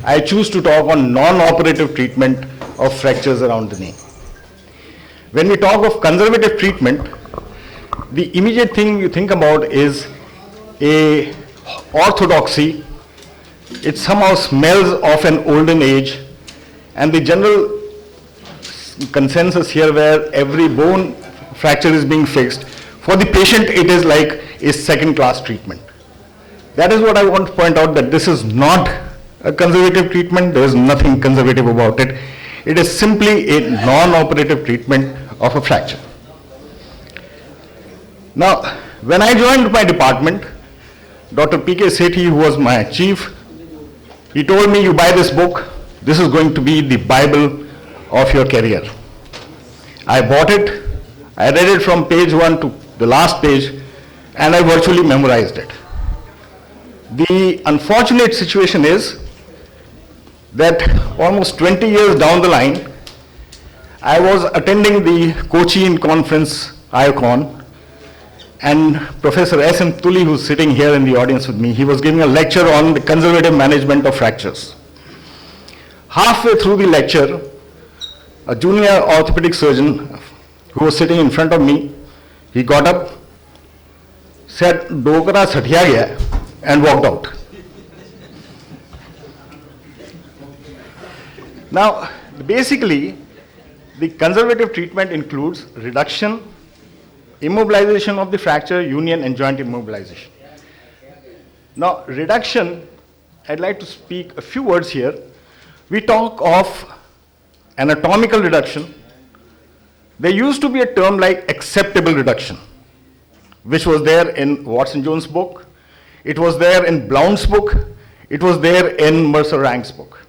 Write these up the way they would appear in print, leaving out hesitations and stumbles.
I choose to talk on non-operative treatment of fractures around the knee. When we talk of conservative treatment, the immediate thing you think about is a orthodoxy. It somehow smells of an olden age, and the general consensus here where every bone fracture is being fixed, for the patient it is like a second-class treatment. That is what I want to point out, that this is not a conservative treatment. There is nothing conservative about it. It is simply a non-operative treatment of a fracture. Now, when I joined my department, Dr. P.K. Sethi, who was my chief, he told me, you buy this book, this is going to be the Bible of your career. I bought it, I read it from page 1 to the last page, and I virtually memorized it. The unfortunate situation is that almost 20 years down the line, I was attending the Cochin conference, IOACON, and Professor S.M. Tully, who's sitting here in the audience with me, he was giving a lecture on the conservative management of fractures. Halfway through the lecture, a junior orthopedic surgeon who was sitting in front of me, he got up, said, "Dokra sathiya gaya," and walked out. Now, basically, the conservative treatment includes reduction, immobilization of the fracture, union, and joint immobilization. Now, reduction, I'd like to speak a few words here. We talk of anatomical reduction. There used to be a term like acceptable reduction, which was there in Watson-Jones' book. It was there in Blount's book. It was there in Mercer-Rank's book.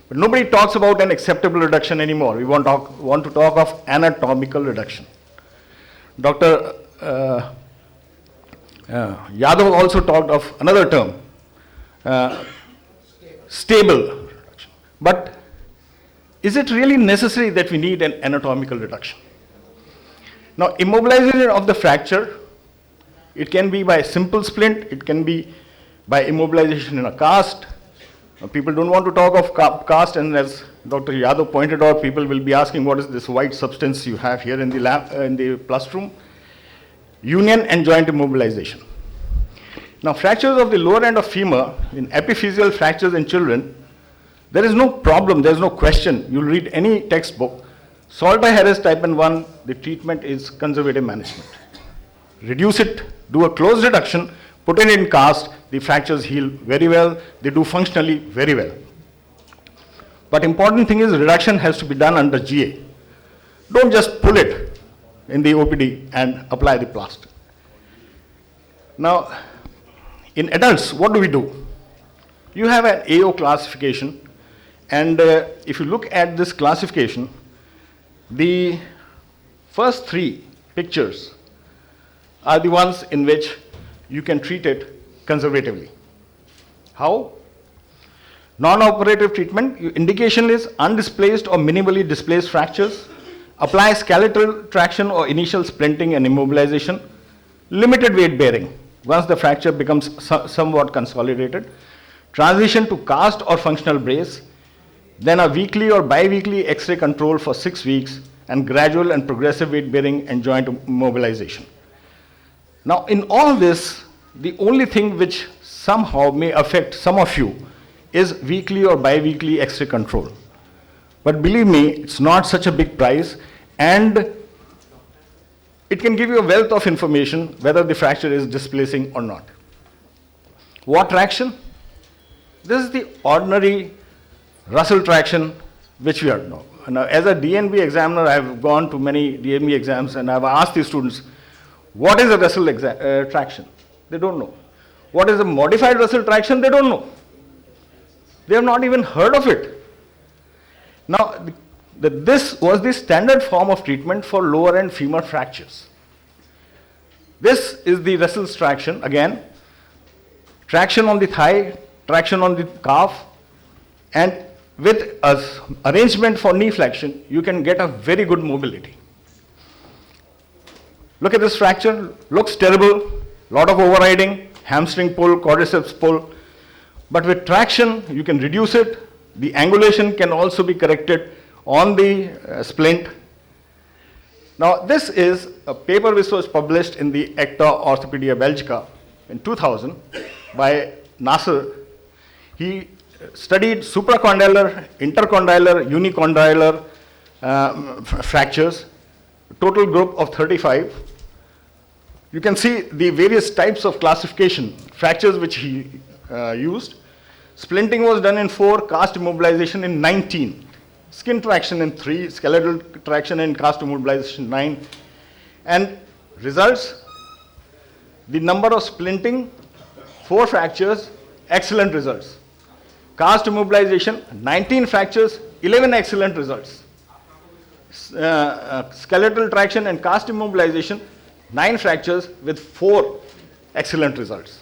But nobody talks about an acceptable reduction anymore. We want to talk of anatomical reduction. Dr. Yadav also talked of another term, stable reduction. But is it really necessary that we need an anatomical reduction? Now, immobilization of the fracture, it can be by simple splint, it can be by immobilization in a cast. People don't want to talk of cast, and as Dr. Yadav pointed out, people will be asking, what is this white substance you have here in the lab, in the plastrum? Union and joint immobilization. Now, fractures of the lower end of femur, in epiphyseal fractures in children, there is no problem, there is no question. You'll read any textbook. Salter-Harris type N1, the treatment is conservative management. Reduce it, do a closed reduction, put it in cast, the fractures heal very well, they do functionally very well. But important thing is reduction has to be done under GA. Don't just pull it in the OPD and apply the plaster. Now, in adults, what do we do? You have an AO classification, and if you look at this classification, the first 3 pictures are the ones in which you can treat it conservatively. How? Non-operative treatment, indication is undisplaced or minimally displaced fractures, apply skeletal traction or initial splinting and immobilization, limited weight bearing once the fracture becomes somewhat consolidated, transition to cast or functional brace, then a weekly or bi-weekly X-ray control for 6 weeks, and gradual and progressive weight bearing and joint immobilization. Now, in all this, the only thing which somehow may affect some of you is weekly or bi-weekly X-ray control. But believe me, it's not such a big price, and it can give you a wealth of information whether the fracture is displacing or not. What traction? This is the ordinary Russell traction which we are now. Now, as a DNB examiner, I have gone to many DNB exams and I have asked the students, what is a Russell traction? They don't know. What is a modified Russell traction? They don't know. They have not even heard of it. Now, this was the standard form of treatment for lower end femur fractures. This is the Russell's traction. Again, traction on the thigh, traction on the calf, and with an arrangement for knee flexion, you can get a very good mobility. Look at this fracture, looks terrible, lot of overriding, hamstring pull, quadriceps pull. But with traction, you can reduce it. The angulation can also be corrected on the splint. Now, this is a paper which was published in the Acta Orthopedia Belgica in 2000 by Nasser. He studied supracondylar, intercondylar, unicondylar fractures, total group of 35. You can see the various types of classification, fractures which he used. Splinting was done in 4, cast immobilization in 19. Skin traction in 3, skeletal traction and cast immobilization 9. And results, the number of splinting, 4 fractures, excellent results. Cast immobilization, 19 fractures, 11 excellent results. Skeletal traction and cast immobilization, 9 fractures with 4 excellent results.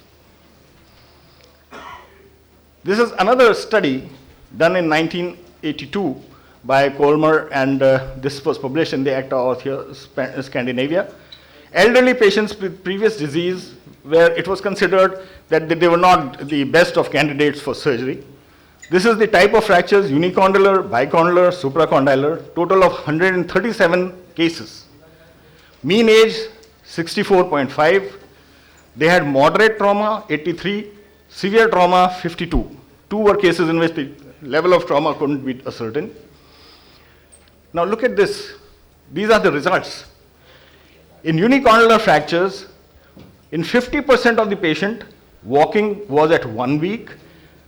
This is another study done in 1982 by Colmer, and this was published in the Acta Orthopedia Scandinavia. Elderly patients with previous disease, where it was considered that they were not the best of candidates for surgery. This is the type of fractures: unicondylar, bicondylar, supracondylar, total of 137 cases. Mean age 64.5. They had moderate trauma 83, severe trauma 52. 2 were cases in which the level of trauma couldn't be ascertained. Now look at this. These are the results. In unicondylar fractures, in 50% of the patient, walking was at 1 week,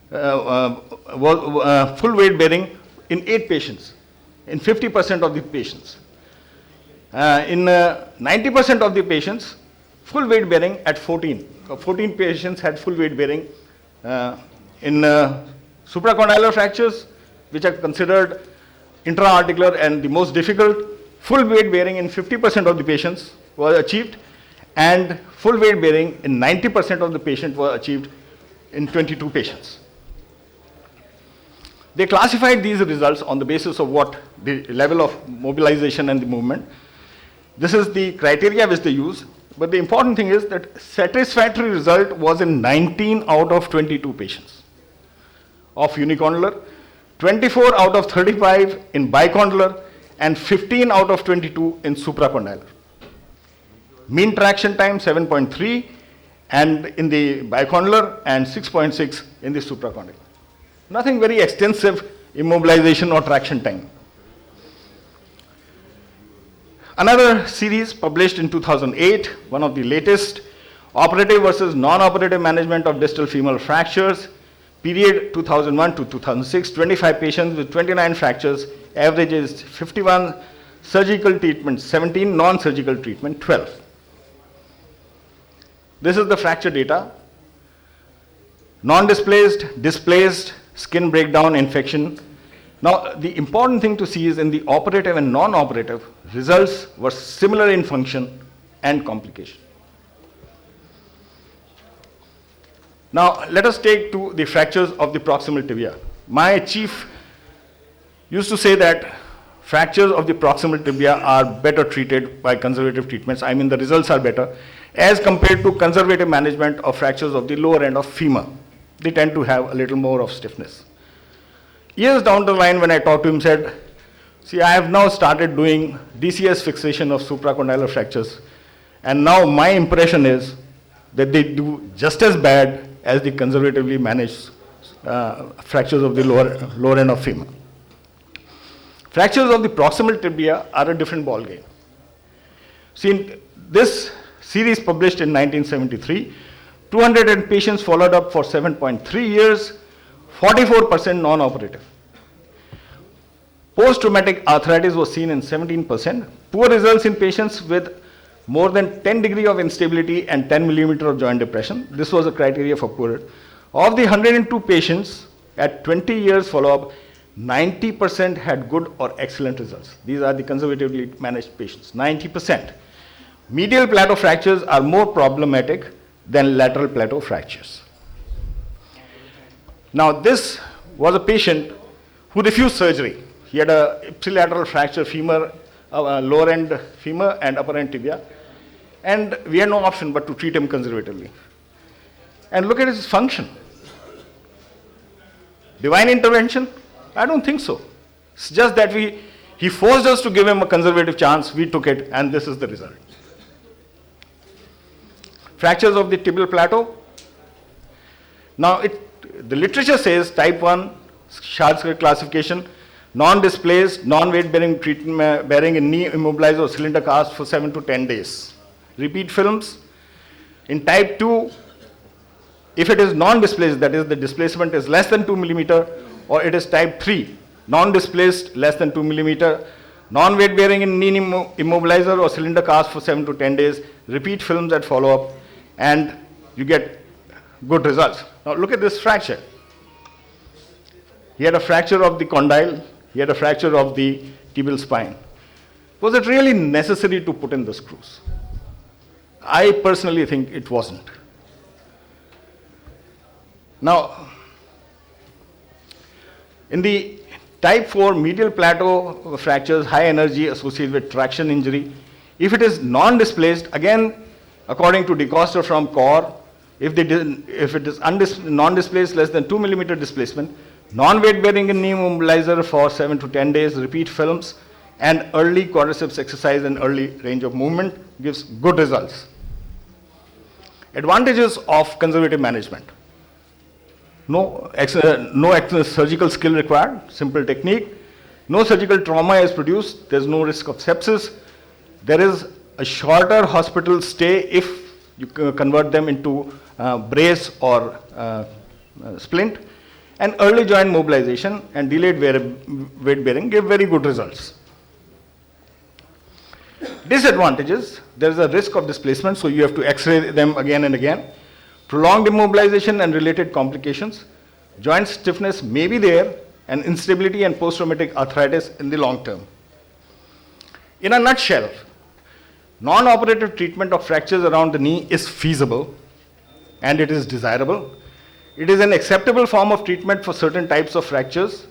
full weight bearing in 8 patients, in 50% of the patients. In 90% of the patients, full weight bearing at 14. 14 patients had full weight bearing. In supracondylar fractures, which are considered intra-articular and the most difficult, full weight bearing in 50% of the patients was achieved, and full weight bearing in 90% of the patients were achieved in 22 patients. They classified these results on the basis of what the level of mobilization and the movement. This is the criteria which they use, but the important thing is that satisfactory result was in 19 out of 22 patients of unicondylar, 24 out of 35 in bicondylar, and 15 out of 22 in supracondylar. Mean traction time 7.3 and in the bicondylar, and 6.6 in the supracondylar. Nothing very extensive immobilization or traction time. Another series published in 2008, one of the latest, operative versus non-operative management of distal femoral fractures, period 2001 to 2006, 25 patients with 29 fractures, average is 51, surgical treatment 17, non-surgical treatment 12. This is the fracture data. Non-displaced, displaced, skin breakdown, infection. Now, the important thing to see is in the operative and non-operative, results were similar in function and complication. Now, let us take to the fractures of the proximal tibia. My chief used to say that fractures of the proximal tibia are better treated by conservative treatments. I mean, the results are better as compared to conservative management of fractures of the lower end of femur. They tend to have a little more of stiffness. Years down the line, when I talked to him, said, see, I have now started doing DCS fixation of supracondylar fractures, and now my impression is that they do just as bad as the conservatively managed fractures of the lower end of femur. Fractures of the proximal tibia are a different ballgame. See, in this series published in 1973, 200 patients followed up for 7.3 years, 44% non-operative. Post-traumatic arthritis was seen in 17%. Poor results in patients with more than 10 degree of instability and 10 millimeter of joint depression. This was a criteria for poor. Of the 102 patients at 20 years follow-up, 90% had good or excellent results. These are the conservatively managed patients, 90%. Medial plateau fractures are more problematic than lateral plateau fractures. Now, this was a patient who refused surgery. He had a ipsilateral fracture femur, lower end femur and upper end tibia, and we had no option but to treat him conservatively. And look at his function. Divine intervention? I don't think so. It's just that he forced us to give him a conservative chance, we took it, and this is the result. Fractures of the tibial plateau. Now, the literature says type 1 Sharp classification, non-displaced, non-weight-bearing treatment bearing in knee immobilized or cylinder cast for 7 to 10 days. Repeat films. In type 2, if it is non-displaced, that is the displacement is less than 2 millimeter, or it is type 3, non-displaced less than 2 millimeter, non-weight bearing in knee immobilizer or cylinder cast for 7 to 10 days, repeat films at follow-up, and you get good results. Now look at this fracture. He had a fracture of the condyle, he had a fracture of the tibial spine. Was it really necessary to put in the screws? I personally think it wasn't. Now, in the type 4 medial plateau fractures, high energy associated with traction injury, if it is non-displaced, again, according to DeCosta from CORE, if it is non-displaced, less than 2 millimeter displacement, non-weight bearing in knee immobilizer for 7 to 10 days, repeat films, and early quadriceps exercise and early range of movement gives good results. Advantages of conservative management. No surgical skill required, simple technique. No surgical trauma is produced, there's no risk of sepsis. There is a shorter hospital stay if you convert them into brace or splint. And early joint mobilization and delayed weight bearing give very good results. Disadvantages, there is a risk of displacement, so you have to x-ray them again and again. Prolonged immobilization and related complications. Joint stiffness may be there, and instability and post-traumatic arthritis in the long term. In a nutshell, non-operative treatment of fractures around the knee is feasible and it is desirable. It is an acceptable form of treatment for certain types of fractures.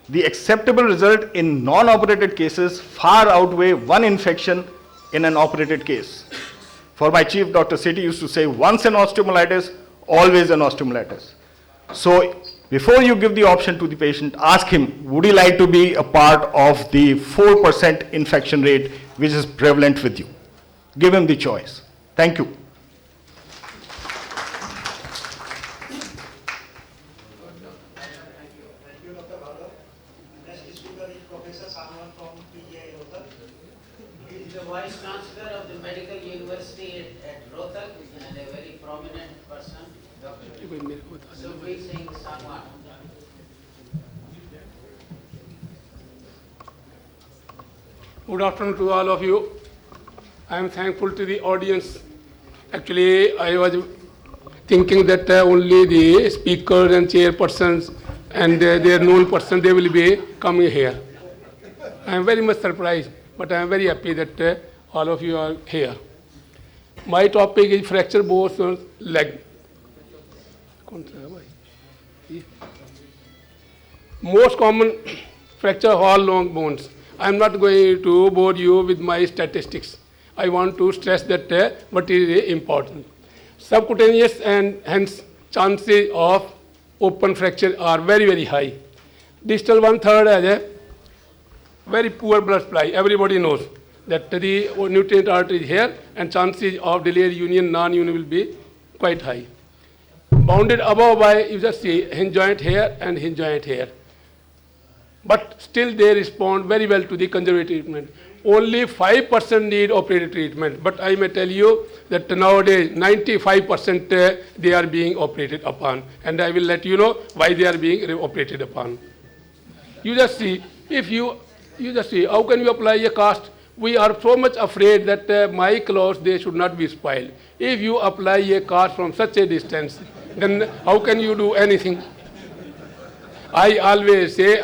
The acceptable result in non-operated cases far outweigh one infection in an operated case. For my chief, Dr. Sethi used to say, once an osteomyelitis, always an osteomyelitis. So before you give the option to the patient, ask him, would he like to be a part of the 4% infection rate which is prevalent with you? Give him the choice. Thank you. The vice chancellor of the Medical University at Rohtak and a very prominent person, Dr. Sukhbir Singh Sangwan. Good afternoon to all of you. I am thankful to the audience. Actually, I was thinking that only the speakers and chairpersons and their known person, they will be coming here. I am very much surprised, but I am very happy that all of you are here. My topic is fracture both leg. Most common fracture of all long bones. I am not going to bore you with my statistics. I want to stress that what is important. Subcutaneous and hence chances of open fracture are very, very high. Distal 1/3 has a very poor blood supply. Everybody knows that the nutrient artery is here and chances of delayed union, non-union will be quite high. Bounded above by, you just see, hinge joint here and hinge joint here. But still they respond very well to the conservative treatment. Only 5% need operative treatment. But I may tell you that nowadays 95% they are being operated upon. And I will let you know why they are being operated upon. You just see, if you just see, how can you apply a cast? We are so much afraid that my clothes, they should not be spoiled. If you apply a cast from such a distance, then how can you do anything? I always say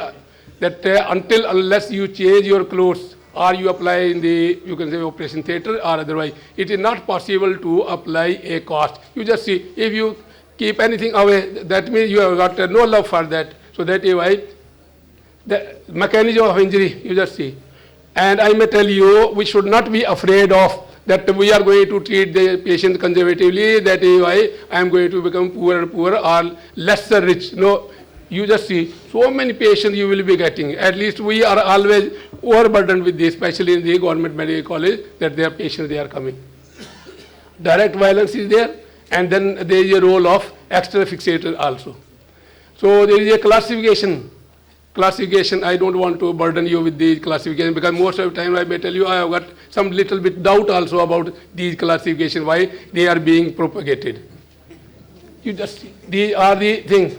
that until unless you change your clothes or you apply in the, you can say, operation theatre or otherwise, it is not possible to apply a cast. You just see, if you keep anything away, that means you have got no love for that. So that is why the mechanism of injury, you just see. And I may tell you, we should not be afraid of that we are going to treat the patient conservatively, that is why I am going to become poorer and poorer or lesser rich. No, you just see so many patients you will be getting. At least we are always overburdened with this, especially in the government medical college, that their patients they are coming. Direct violence is there, and then there is a role of external fixator also. So there is a classification. Classification, I don't want to burden you with these classification because most of the time I may tell you I have got some little bit doubt also about these classification, why they are being propagated. You just see, these are the things.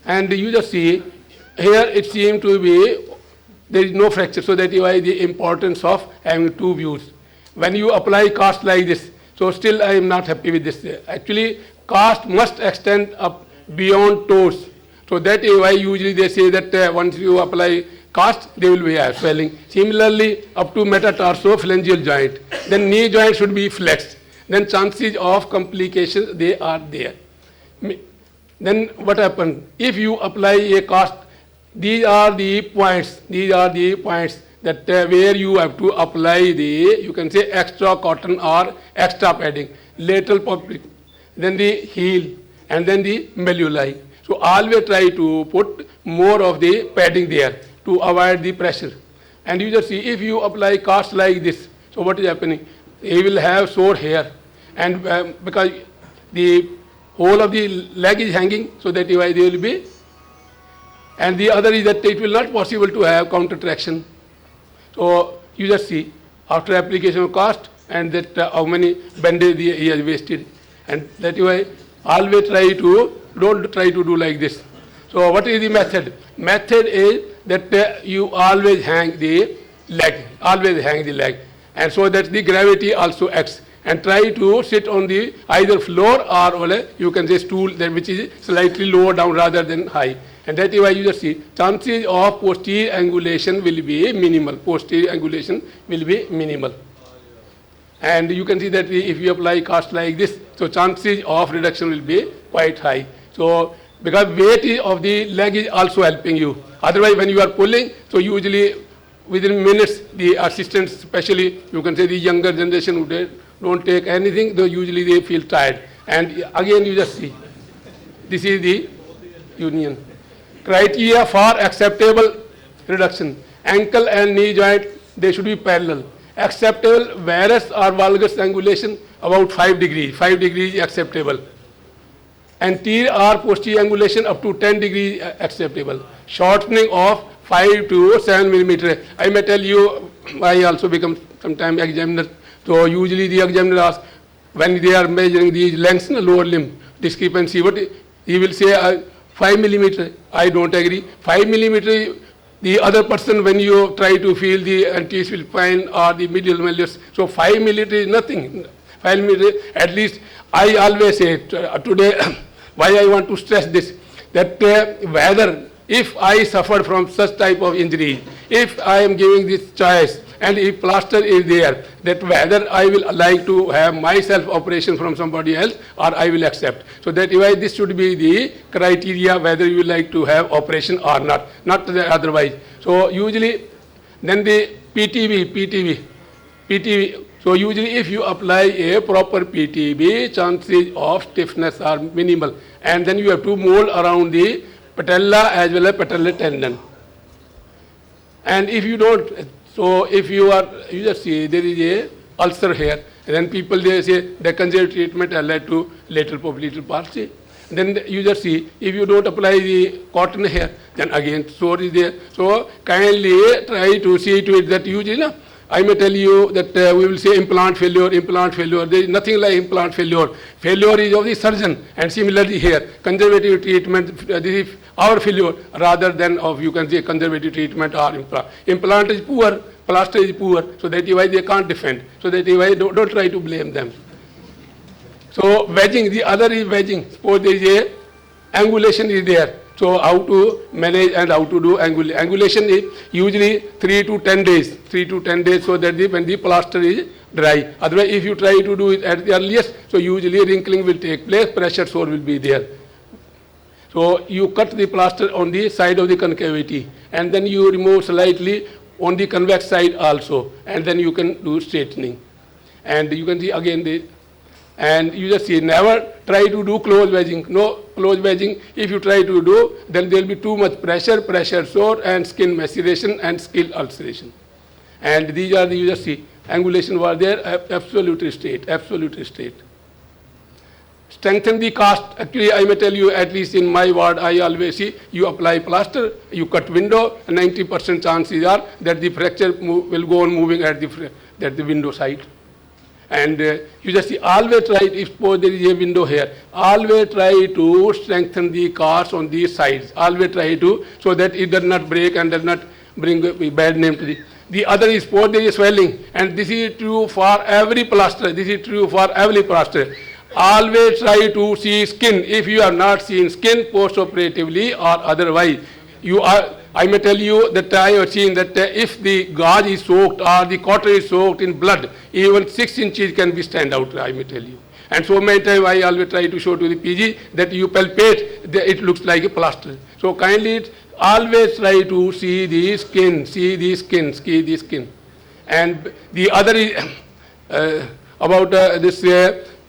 And you just see, here it seems to be, there is no fracture, so that is why the importance of having two views. When you apply cast like this, so still I am not happy with this. Actually, cast must extend up beyond toes. So that is why usually they say that once you apply cast, they will be swelling. Similarly, up to metatarsophalangeal joint. Then knee joint should be flexed. Then chances of complications, they are there. Then what happens? If you apply a cast, these are the points that where you have to apply the, you can say extra cotton or extra padding. Lateral poplite, then the heel, and then the malleoli. So always try to put more of the padding there to avoid the pressure. And you just see, if you apply cast like this, so what is happening? He will have sore hair, and because the whole of the leg is hanging, so that is why they will be. And the other is that it will not possible to have counter traction. So you just see, after application of cast, and that how many bandage he has wasted. And that is why always don't try to do like this. So what is the method? Method is that you always hang the leg, and so that the gravity also acts. And try to sit on the either floor or you can say stool, which is slightly lower down rather than high. And that is why you just see chances of posterior angulation will be minimal. And you can see that if you apply cast like this, so chances of reduction will be quite high. So because weight of the leg is also helping you. Otherwise, when you are pulling, so usually within minutes, the assistants, especially you can say the younger generation who don't take anything, though usually they feel tired. And again, you just see, this is the union. Criteria for acceptable reduction. Ankle and knee joint, they should be parallel. Acceptable varus or valgus angulation about 5 degrees. 5 degrees acceptable. Anterior or posterior angulation up to 10 degrees acceptable. Shortening of 5 to 7 millimeter. I may tell you, I also become sometime examiner. So usually the examiner asks, when they are measuring these lengths in the lower limb, discrepancy, what he will say 5 millimeter. I don't agree. 5 millimeter, the other person, when you try to feel the anterior spine or the medial malleus, so 5 millimeter is nothing. 5 millimeter, at least I always say today, why I want to stress this, that whether if I suffered from such type of injury, if I am giving this choice, and if plaster is there, that whether I will like to have myself operation from somebody else or I will accept. So that is why this should be the criteria whether you like to have operation or not otherwise. So usually, then the PTB. So usually if you apply a proper PTB, chances of stiffness are minimal. And then you have to mold around the patella as well as patellar tendon. And if you don't, so if you just see there is a ulcer here, and then people they say the conservative treatment has led to lateral popliteal palsy. Then you just see if you don't apply the cotton here, then again sore is there. So kindly try to see to it that usually I may tell you that we will say implant failure. There is nothing like implant failure. Failure is of the surgeon, and similarly here, conservative treatment, this is our failure rather than of, you can say, conservative treatment or implant. Implant is poor, plaster is poor, so that is why they can't defend. So that is why don't try to blame them. So wedging, the other is wedging. Suppose there is a angulation is there. So how to manage and how to do angulation. Angulation is usually 3 to 10 days, so that when the plaster is dry. Otherwise, if you try to do it at the earliest, so usually wrinkling will take place, pressure sore will be there. So you cut the plaster on the side of the concavity, and then you remove slightly on the convex side also, and then you can do straightening. And you can see again And you just see, never try to do close wedging. No close wedging. If you try to do, then there will be too much pressure sore, and skin maceration and skin ulceration. And these are the, you just see, angulation was there, absolutely straight, absolutely straight. Strengthen the cast. Actually, I may tell you, at least in my ward, I always see, you apply plaster, you cut window, 90% chances are that the fracture will go on moving at the window side. And you just see, always try, if suppose there is a window here, always try to strengthen the cast on these sides. Always try to, so that it does not break and does not bring a bad name to the other is, suppose there is swelling, and this is true for every plaster. This is true for every plaster. Always try to see skin. If you have not seen skin post-operatively or otherwise, you are, I may tell you that I have seen that if the gauze is soaked or the cotton is soaked in blood, even 6 inches can be stand out, I may tell you. And so many times I always try to show to the PG that you palpate, it looks like a plaster. So kindly always try to see the skin, see the skin, see the skin. And the other is about this,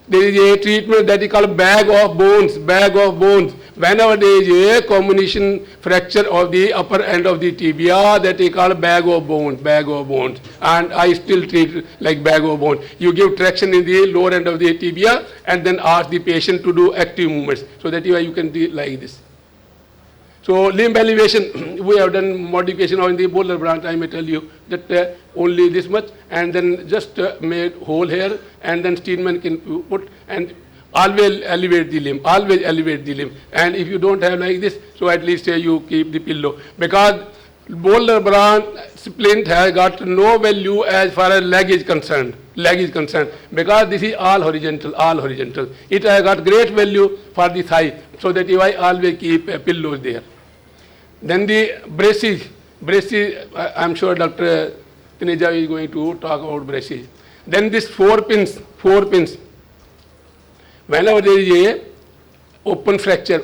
there is a treatment that is called bag of bones, bag of bones. Whenever there is a combination fracture of the upper end of the tibia, that is called bag of bones, bag of bones. And I still treat it like bag of bones. You give traction in the lower end of the tibia and then ask the patient to do active movements. So that is why you can do like this. So limb elevation, we have done modification on the boulder branch. I may tell you that only this much, and then just made hole here, and then Steinman can put, and always elevate the limb, always elevate the limb. And if you don't have like this, so at least you keep the pillow. Because boulder branch splint has got no value as far as leg is concerned. Leg is concerned, because this is all horizontal, all horizontal. It has got great value for the thigh, so that I always keep pillows there. Then the braces, I'm sure Dr. Tineja is going to talk about braces. Then this 4 pins. Whenever there is a open fracture,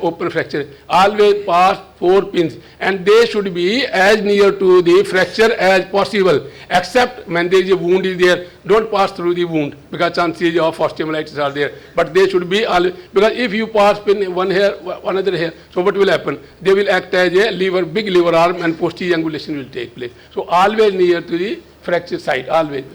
always pass 4 pins, and they should be as near to the fracture as possible, except when there is a wound is there, don't pass through the wound, because chances of osteomyelitis are there. But they should be, because if you pass pin one here, another here, so what will happen? They will act as a lever, big lever arm, and posterior angulation will take place. So always near to the fracture site, always.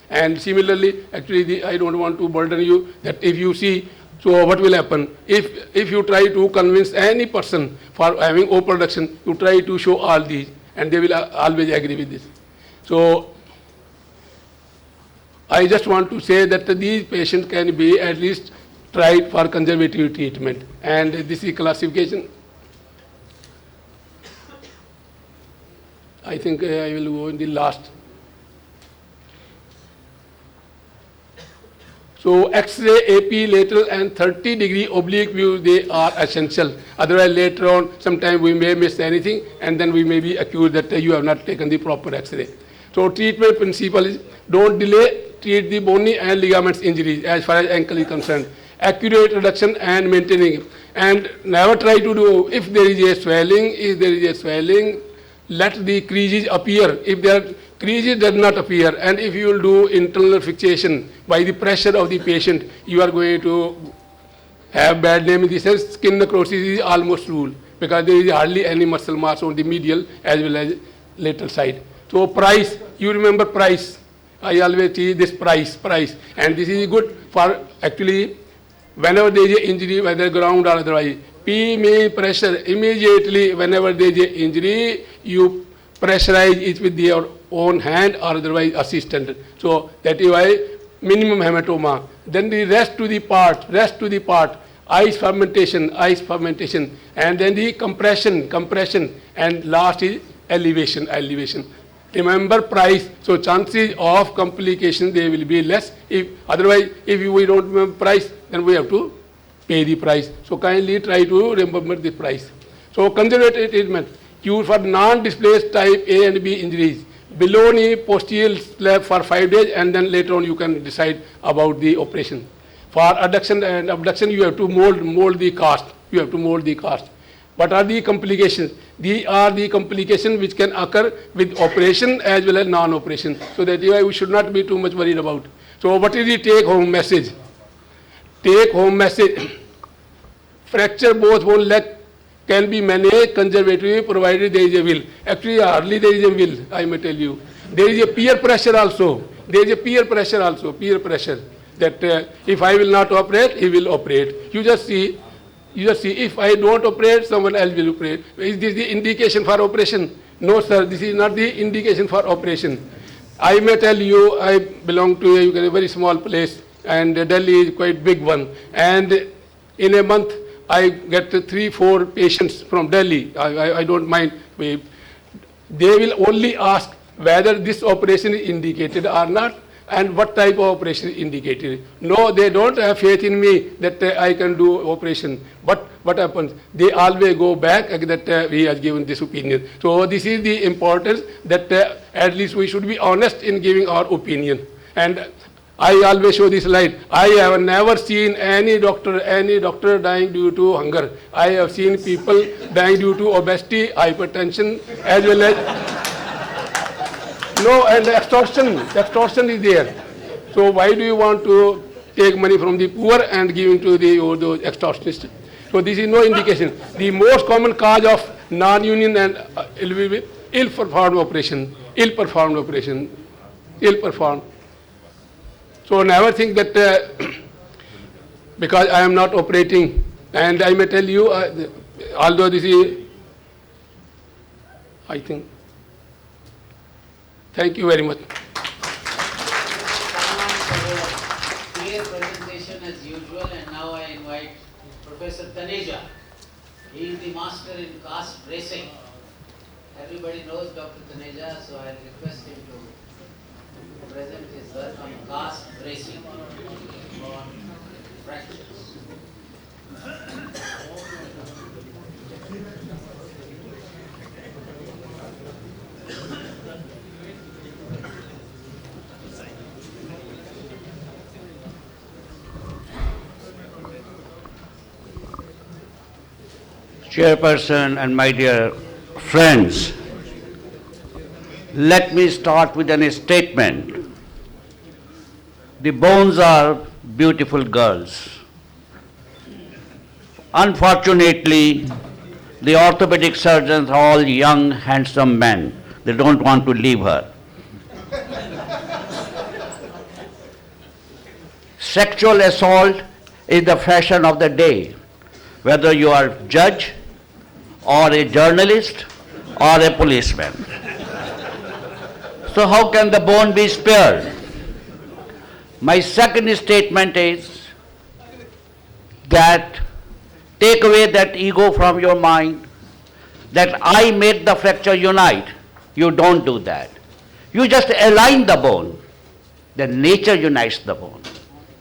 And similarly, actually, I don't want to burden you that if you see, so what will happen? If you try to convince any person for having open reduction, you try to show all these, and they will always agree with this. So I just want to say that these patients can be at least tried for conservative treatment. And this is classification. I think I will go in the last. So X-ray, AP, lateral and 30-degree oblique view, they are essential. Otherwise later on, sometimes we may miss anything, and then we may be accused that you have not taken the proper X-ray. So treatment principle is, don't delay, treat the bony and ligaments injuries as far as ankle is concerned. Accurate reduction and maintaining. And never try to do, if there is a swelling, let the creases appear. If there are creases does not appear, and if you will do internal fixation by the pressure of the patient, you are going to have bad name in the sense skin necrosis is almost rule, because there is hardly any muscle mass on the medial as well as lateral side. So price, you remember price. I always see this price, and this is good for actually whenever there is an injury, whether ground or otherwise. P means pressure. Immediately whenever there is an injury, you pressurize it with your own hand or otherwise assistant. So that is why minimum hematoma. Then the rest to the part, ice fermentation, and then the compression, and last is elevation. Remember price, so chances of complication they will be less. If otherwise, if we don't remember price, then we have to pay the price. So kindly try to remember the price. So conservative treatment, cure for non-displaced type A and B injuries. Below knee posterior slab for 5 days, and then later on you can decide about the operation. For adduction and abduction, you have to mold the cast. What are the complications? These are the complications which can occur with operation as well as non-operation. So that is why we should not be too much worried about. So what is the take-home message? take home message. Fracture both bone leg can be managed conservatively provided there is a will. Actually, hardly there is a will, I may tell you. There is a peer pressure also. There is a peer pressure also, peer pressure. That if I will not operate, he will operate. You just see, if I don't operate, someone else will operate. Is this the indication for operation? No, sir, this is not the indication for operation. I may tell you, I belong to a very small place, and Delhi is quite big one. And in a month, I get 3-4 patients from Delhi. I don't mind. They will only ask whether this operation is indicated or not, and what type of operation is indicated. No, they don't have faith in me that I can do operation. But what happens? They always go back that he has given this opinion. So this is the importance that at least we should be honest in giving our opinion. And I always show this slide. I have never seen any doctor dying due to hunger. I have seen people dying due to obesity, hypertension, as well as no, and extortion is there. So why do you want to take money from the poor and giving to those extortionists? So this is no indication. The most common cause of non-union and ill-performed operation. So never think that because I am not operating, and I may tell you, although this is, I think. Thank you very much. Clear presentation as usual, and now I invite Professor Taneja. He is the master in cast bracing. Everybody knows Dr. Taneja, so I request him to present his work on cast bracing on fractures. Chairperson and my dear friends, let me start with a statement. The bones are beautiful girls. Unfortunately, the orthopedic surgeons are all young, handsome men. They don't want to leave her. Sexual assault is the fashion of the day, whether you are a judge or a journalist or a policeman. So how can the bone be spared? My second statement is that take away that ego from your mind, that I made the fracture unite. You don't do that. You just align the bone. Then nature unites the bone.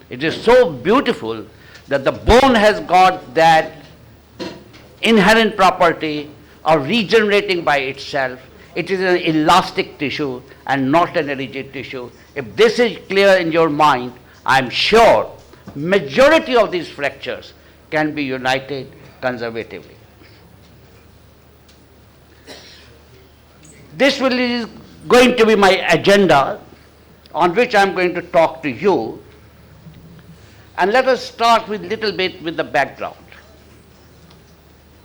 It is so beautiful that the bone has got that inherent property of regenerating by itself. It is an elastic tissue and not an rigid tissue. If this is clear in your mind, I am sure majority of these fractures can be united conservatively. This is going to be my agenda on which I am going to talk to you. And let us start with little bit with the background.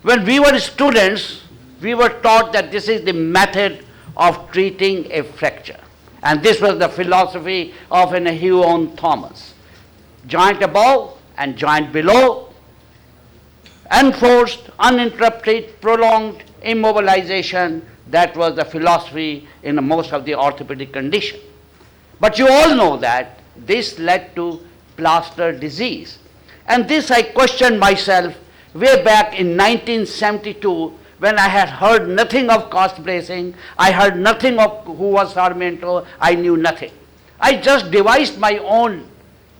When we were students, we were taught that this is the method of treating a fracture. And this was the philosophy of an Hugh Thomas. Joint above and joint below, enforced, uninterrupted, prolonged immobilization. That was the philosophy in most of the orthopedic condition. But you all know that this led to plaster disease. And this I questioned myself way back in 1972 when I had heard nothing of cast bracing, I heard nothing of who was Sarmiento, I knew nothing. I just devised my own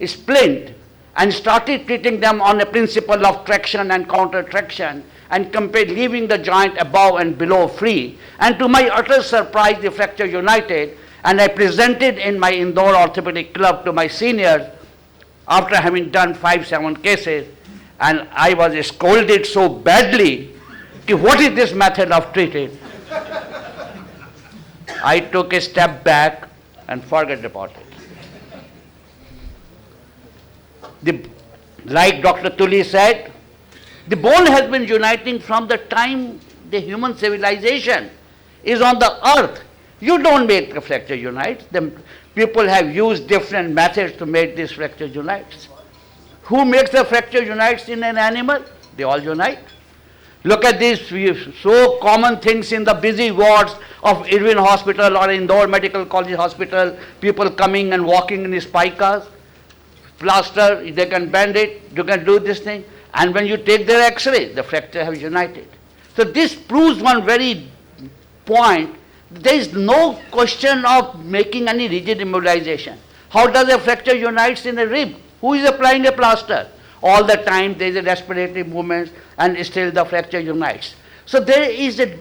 splint and started treating them on a principle of traction and counter traction and compared leaving the joint above and below free. And to my utter surprise, the fracture united, and I presented in my Indore Orthopedic Club to my seniors after having done 5-7 cases, and I was scolded so badly, what is this method of treating? I took a step back and forgot about it. Like Dr. Tully said, the bone has been uniting from the time the human civilization is on the earth. You don't make the fracture unite. The people have used different methods to make this fracture unites. Who makes the fracture unites in an animal? They all unite. Look at these so common things in the busy wards of Irvine Hospital or Indore Medical College Hospital, people coming and walking in spikas, plaster, they can bend it, you can do this thing, and when you take their x-ray, the fracture have united. So this proves one very point. There is no question of making any rigid immobilization. How does a fracture unites in a rib? Who is applying a plaster? All the time there is a respiratory movement and still the fracture unites. So there is a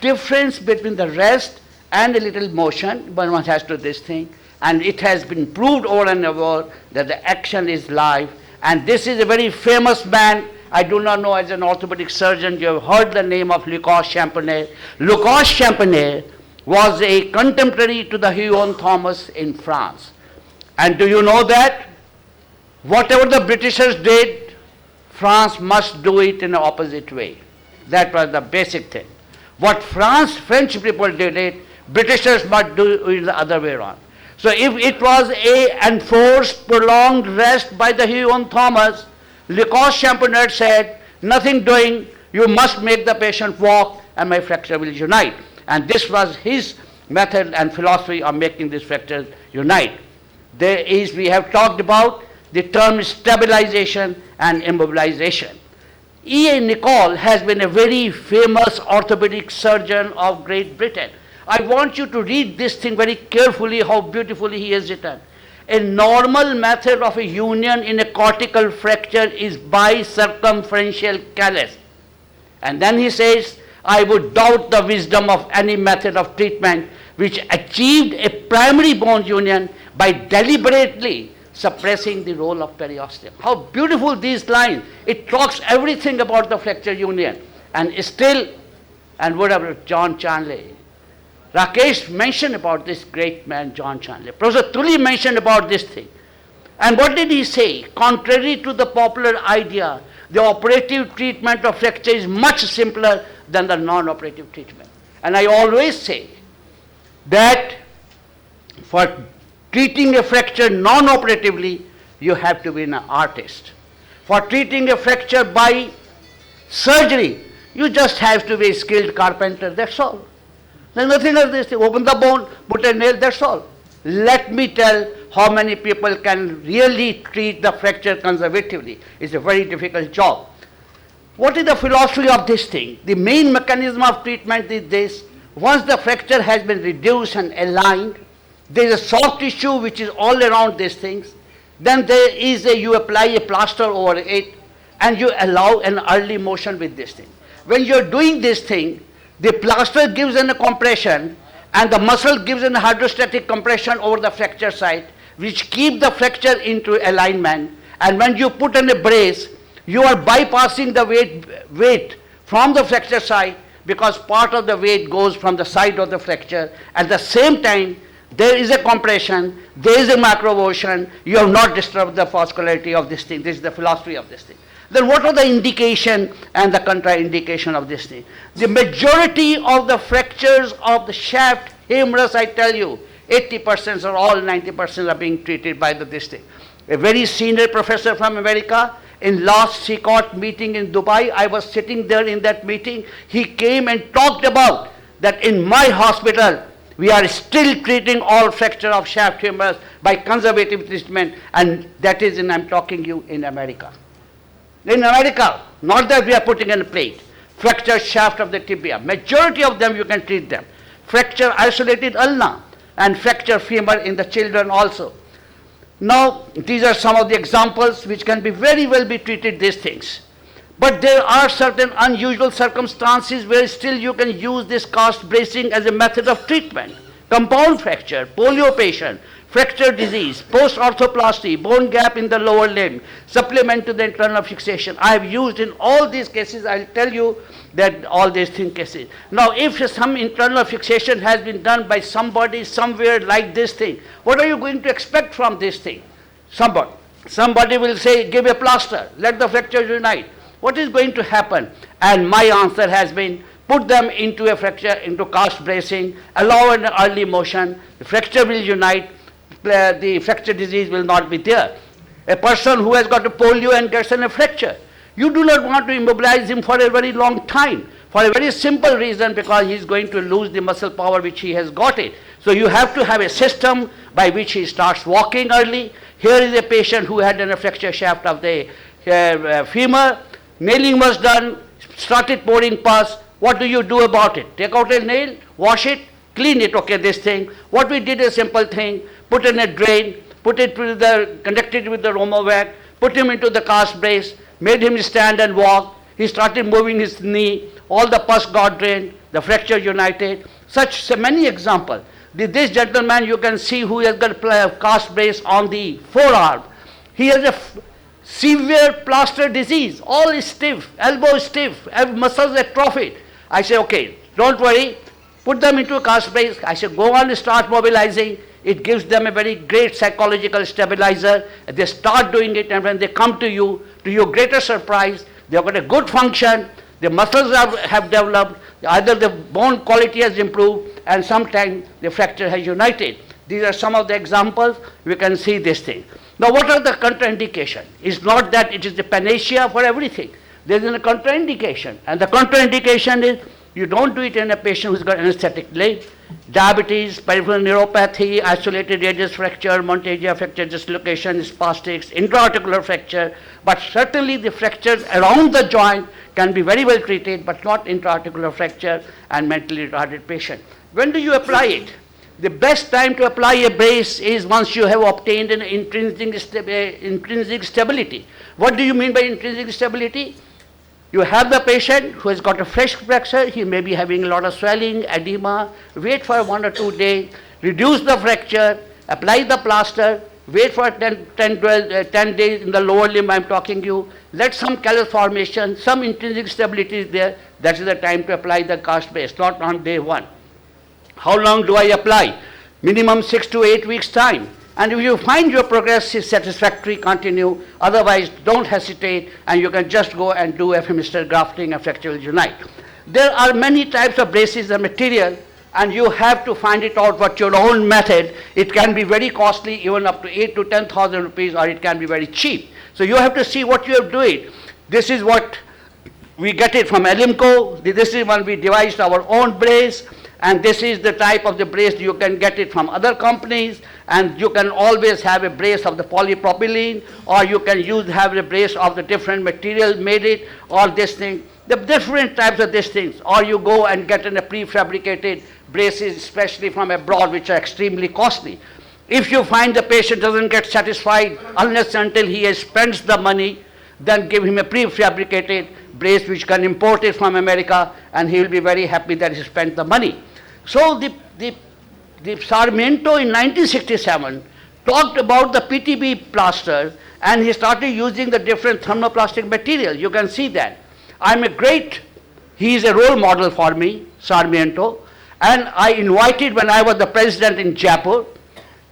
difference between the rest and a little motion when one has to do this thing, and it has been proved over and over that the action is live. And this is a very famous man. I do not know, as an orthopedic surgeon, you have heard the name of Lucas Champagner. Lucas Champagner was a contemporary to the Huon Thomas in France. And do you know that whatever the Britishers did, France must do it in the opposite way. That was the basic thing. What French people did it, Britishers must do it the other way around. So if it was a enforced, prolonged rest by the Huon Thomas, Lucas Champagner said, nothing doing, you must make the patient walk and my fracture will unite. And this was his method and philosophy of making this fracture unite. There is, we have talked about the term stabilization and immobilization. E.A. Nicol has been a very famous orthopedic surgeon of Great Britain. I want you to read this thing very carefully, how beautifully he has written. A normal method of a union in a cortical fracture is by circumferential callus. And then he says, I would doubt the wisdom of any method of treatment which achieved a primary bone union by deliberately suppressing the role of periosteum. How beautiful these lines. It talks everything about the fracture union. And still, and whatever, John Chanley. Rakesh mentioned about this great man, John Chanley. Professor Tully mentioned about this thing. And what did he say? Contrary to the popular idea, the operative treatment of fracture is much simpler than the non-operative treatment. And I always say that for treating a fracture non-operatively, you have to be an artist. For treating a fracture by surgery, you just have to be a skilled carpenter, that's all. There's nothing else. This thing. Open the bone, put a nail, that's all. Let me tell how many people can really treat the fracture conservatively. It's a very difficult job. What is the philosophy of this thing? The main mechanism of treatment is this. Once the fracture has been reduced and aligned, there is a soft tissue which is all around these things. Then there is you apply a plaster over it and you allow an early motion with this thing. When you're doing this thing, the plaster gives in a compression and the muscle gives in a hydrostatic compression over the fracture site, which keep the fracture into alignment. And when you put in a brace, you are bypassing the weight from the fracture site, because part of the weight goes from the side of the fracture. At the same time, there is a compression, there is a macromotion, you have not disturbed the vascularity of this thing. This is the philosophy of this thing. Then what are the indication and the contraindication of this thing? The majority of the fractures of the shaft humerus, I tell you, 80% or all 90% are being treated by this thing. A very senior professor from America, in last CCOT meeting in Dubai, I was sitting there in that meeting, he came and talked about that in my hospital, we are still treating all fracture of shaft humerus by conservative treatment, and that is I'm talking you in America. In America, not that we are putting in a plate, fracture shaft of the tibia, majority of them you can treat them. Fracture isolated ulna and fracture femur in the children also. Now, these are some of the examples which can be very well be treated, these things. But there are certain unusual circumstances where still you can use this cast bracing as a method of treatment. Compound fracture, polio patient, fracture disease, post-orthoplasty, bone gap in the lower limb, supplement to the internal fixation. I have used in all these cases, I'll tell you that all these things cases. Now, if some internal fixation has been done by somebody somewhere like this thing, what are you going to expect from this thing? Somebody. Somebody will say, give a plaster, let the fracture unite. What is going to happen? And my answer has been, put them into a fracture, into cast bracing, allow an early motion, the fracture will unite, the fracture disease will not be there. A person who has got a polio and gets in a fracture, you do not want to immobilize him for a very long time, for a very simple reason, because he is going to lose the muscle power which he has got it. So you have to have a system by which he starts walking early. Here is a patient who had a fracture shaft of the femur, nailing was done, started pouring pus. What do you do about it? Take out a nail, wash it, clean it, okay, this thing. What we did, a simple thing, put in a drain, put it with connected with the Romovac, put him into the cast brace, made him stand and walk. He started moving his knee, all the pus got drained, the fracture united. Such many examples. This gentleman, you can see, who has got a cast brace on the forearm. He has a severe plaster disease, all is stiff, elbow is stiff, muscles atrophied. I say, okay, don't worry, put them into a cast brace. I say, go on and start mobilizing. It gives them a very great psychological stabilizer. They start doing it, and when they come to your greater surprise, they've got a good function, the muscles have developed, either the bone quality has improved, and sometimes the fracture has united. These are some of the examples. We can see this thing. Now, what are the contraindications? It's not that it is the panacea for everything. There is a contraindication, and the contraindication is you don't do it in a patient who's got anesthetic leg, diabetes, peripheral neuropathy, isolated radius fracture, Monteggia fracture, dislocation, spastics, intra-articular fracture, but certainly the fractures around the joint can be very well treated, but not intra-articular fracture and mentally retarded patient. When do you apply it? The best time to apply a brace is once you have obtained an intrinsic stability. What do you mean by intrinsic stability? You have the patient who has got a fresh fracture, he may be having a lot of swelling, edema, wait for 1 or 2 days, reduce the fracture, apply the plaster, wait for 10 days in the lower limb I'm talking to you, let some callus formation, some intrinsic stability is there, that is the time to apply the cast brace, not on day 1. How long do I apply? Minimum 6 to 8 weeks time. And if you find your progress is satisfactory, continue. Otherwise, don't hesitate, and you can just go and do FMSTER grafting and fracture will unite. There are many types of braces and material, and you have to find it out what your own method. It can be very costly, even up to 8 to 10,000 rupees, or it can be very cheap. So you have to see what you are doing. This is what we get it from Elimco. This is when we devised our own brace. And this is the type of the brace, you can get it from other companies, and you can always have a brace of the polypropylene, or you can have a brace of the different material made it, or this thing, the different types of these things, or you go and get in a prefabricated braces, especially from abroad, which are extremely costly. If you find the patient doesn't get satisfied unless until he has spent the money, then give him a prefabricated brace which can import it from America, and he will be very happy that he spent the money. So the Sarmiento in 1967 talked about the PTB plaster, and he started using the different thermoplastic material. You can see that. He is a role model for me, Sarmiento, and I invited when I was the president in Jaipur,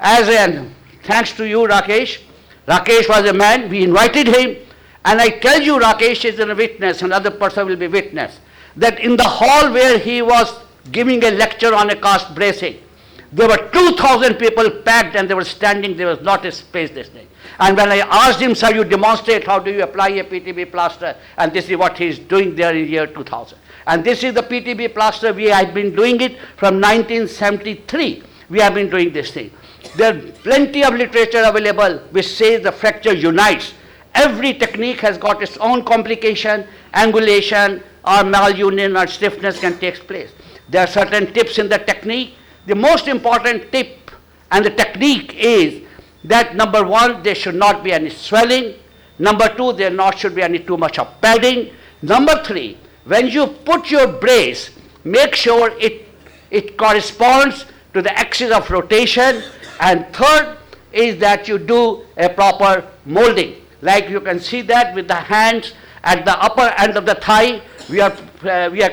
thanks to you, Rakesh. Rakesh was a man, we invited him, and I tell you, Rakesh is a witness, another person will be witness, that in the hall where he was giving a lecture on a cast bracing, there were 2,000 people packed, and they were standing, there was not a space this day. And when I asked him, sir, you demonstrate, how do you apply a PTB plaster? And this is what he is doing there in year 2000. And this is the PTB plaster, we have been doing it from 1973. We have been doing this thing. There are plenty of literature available which says the fracture unites. Every technique has got its own complication, angulation or malunion or stiffness can take place. There are certain tips in the technique. The most important tip and the technique is that number 1, there should not be any swelling. Number 2, there should be any too much of padding. Number 3, when you put your brace, make sure it corresponds to the axis of rotation. And third is that you do a proper molding. Like you can see that with the hands at the upper end of the thigh, we are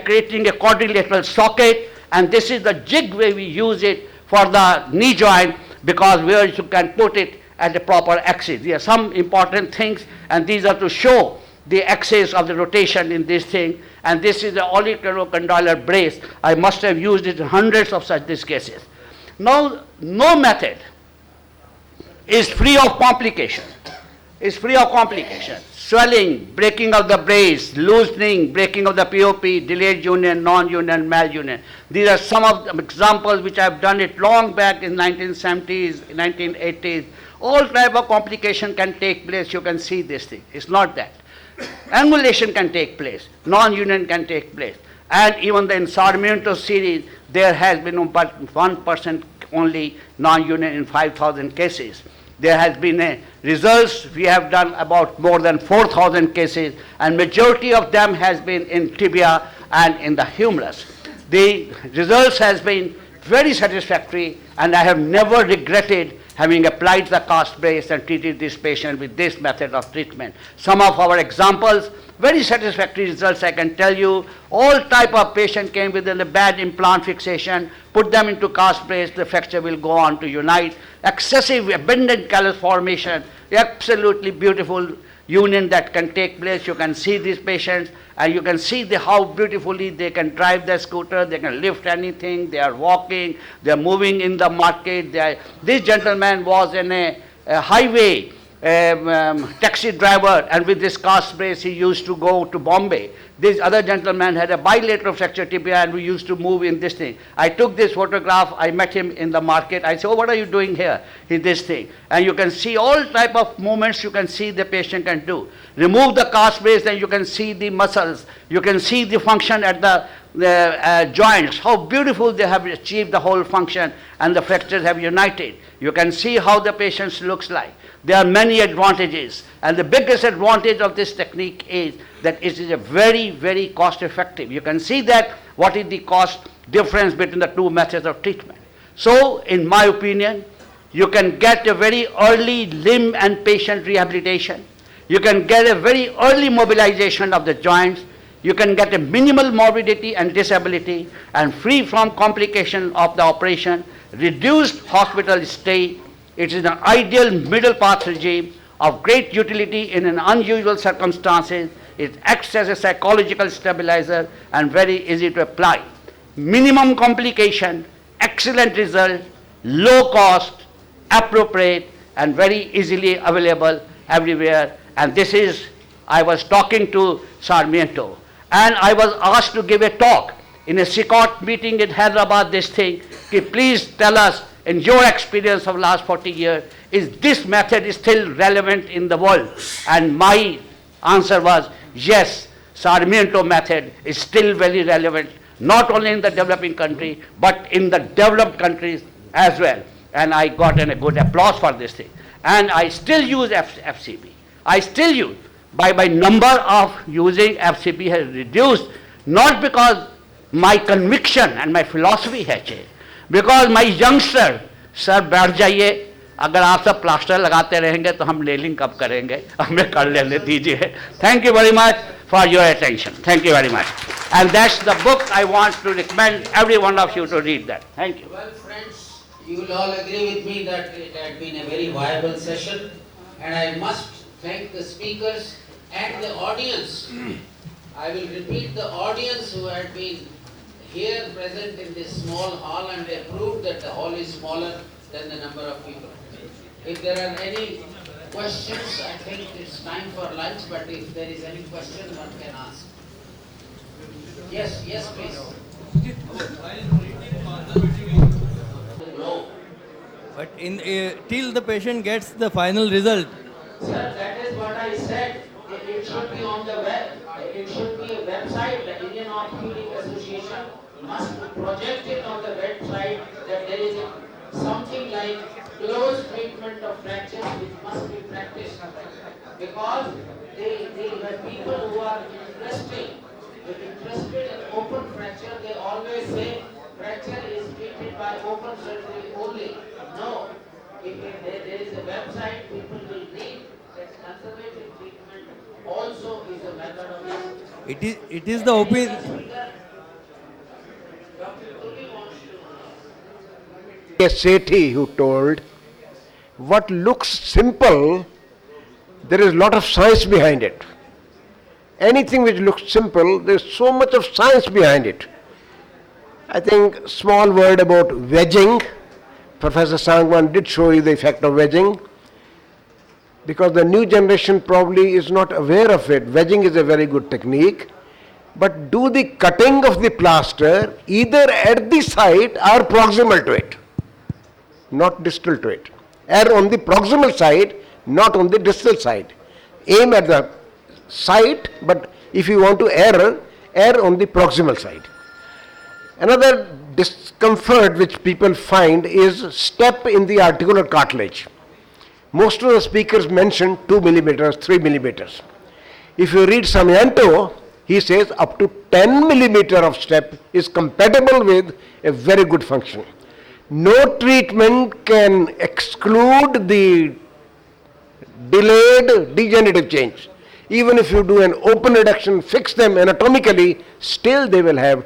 creating a quadrilateral socket, and this is the jig way we use it for the knee joint, because where you can put it at the proper axis. There are some important things, and these are to show the axis of the rotation in this thing. And this is the olecraноcondylar brace. I must have used it in hundreds of such these cases. Now, no method is free of complication. Is free of complication. Swelling, breaking of the brace, loosening, breaking of the POP, delayed union, non-union, malunion. These are some of the examples which I have done it long back in 1970s, 1980s. All type of complication can take place. You can see this thing. It's not that. Angulation can take place. Non-union can take place. And even in Sarmiento series, there has been but 1% only non-union in 5,000 cases. There has been a results, we have done about more than 4,000 cases, and majority of them has been in tibia and in the humerus. The results has been very satisfactory, and I have never regretted having applied the cast brace and treated this patient with this method of treatment. Some of our examples, very satisfactory results, I can tell you. All type of patient came with a bad implant fixation, put them into cast brace, the fracture will go on to unite. Excessive abundant callus formation, absolutely beautiful union that can take place. You can see these patients, and you can see how beautifully they can drive their scooter, they can lift anything, they are walking, they are moving in the market. This gentleman was in a highway taxi driver, and with this cast brace he used to go to Bombay. This other gentleman had a bilateral fracture tibia, and we used to move in this thing. I took this photograph, I met him in the market. I said, oh, what are you doing here? He this thing. And you can see all type of movements you can see the patient can do. Remove the cast brace, then you can see the muscles. You can see the function at the joints, how beautiful they have achieved the whole function, and the fractures have united. You can see how the patient looks like. There are many advantages, and the biggest advantage of this technique is that it is a very, very cost effective. You can see that what is the cost difference between the two methods of treatment. So, in my opinion, you can get a very early limb and patient rehabilitation. You can get a very early mobilization of the joints. You can get a minimal morbidity and disability, and free from complication of the operation, reduced hospital stay. It is an ideal middle path regime of great utility in an unusual circumstances. It acts as a psychological stabilizer and very easy to apply. Minimum complication, excellent result, low cost, appropriate, and very easily available everywhere. And this is, I was talking to Sarmiento, and I was asked to give a talk in a SICOT meeting in Hyderabad, this thing, please tell us, in your experience of last 40 years, is this method still relevant in the world? And my answer was, yes, Sarmiento method is still very relevant, not only in the developing country, but in the developed countries as well. And I got a good applause for this thing. And I still use FCB. I still use, by number of using FCB has reduced, not because my conviction and my philosophy has changed, because my youngster, sir, बैठ जाइए, अगर आप सब plaster लगाते रहेंगे तो हम nailing कब करेंगे, हमें कर लेने दीजिए. Thank you very much for your attention. Thank you very much. And that's the book I want to recommend every one of you to read that. Thank you. Well, friends, you will all agree with me that it had been a very viable session, and I must thank the speakers and the audience. I will repeat, the audience who had been here present in this small hall, and they proved that the hall is smaller than the number of people. If there are any questions, I think it's time for lunch, but if there is any question, one can ask. Yes, yes, please. But in till the patient gets the final result. Sir, that is what I said. It should be on the web. It should be a website. The Indian Orthopedic Association must project it on the website that there is something like close treatment of fractures which must be practiced, because they have people who are interested in open fracture. They always say fracture is treated by open surgery only. No, if there is a website, people will read that conservative treatment also is a method of It is the opinion. A Sethi who told what looks simple, there is a lot of science behind it. Anything which looks simple, there's so much of science behind it. I think small word about wedging. Professor Sangwan did show you the effect of wedging, because the new generation probably is not aware of it. Wedging is a very good technique, but do the cutting of the plaster either at the site or proximal to it, not distal to it. Err on the proximal side, not on the distal side. Aim at the site, but if you want to err on the proximal side. Another discomfort which people find is step in the articular cartilage. Most of the speakers mention 2 millimeters, 3 millimeters. If you read Samyanto, he says up to 10 millimeter of step is compatible with a very good function. No treatment can exclude the delayed degenerative change. Even if you do an open reduction, fix them anatomically, still they will have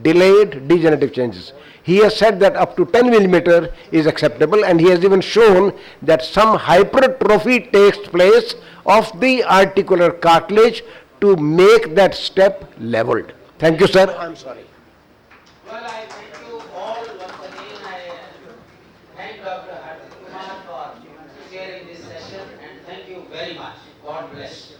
delayed degenerative changes. He has said that up to 10 millimeter is acceptable, and he has even shown that some hypertrophy takes place of the articular cartilage to make that step leveled. Thank you, sir. I'm sorry. Well, I thank you all once again. I thank Dr. Kumar for sharing this session, and thank you very much. God bless.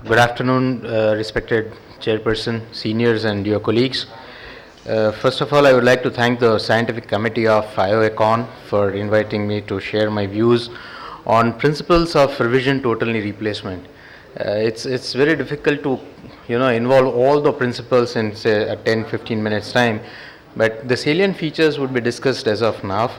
Good afternoon, respected chairperson, seniors and your colleagues. First of all, I would like to thank the scientific committee of IOACON for inviting me to share my views on principles of revision total knee replacement. It's very difficult to involve all the principles in say a 10-15 minutes time, but the salient features would be discussed as of now.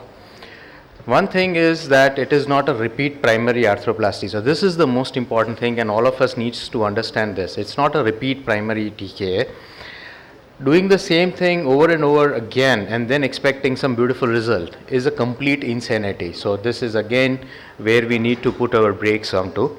One thing is that it is not a repeat primary arthroplasty. So this is the most important thing, and all of us needs to understand this. It's not a repeat primary TKA. Doing the same thing over and over again and then expecting some beautiful result is a complete insanity. So this is again where we need to put our brakes onto.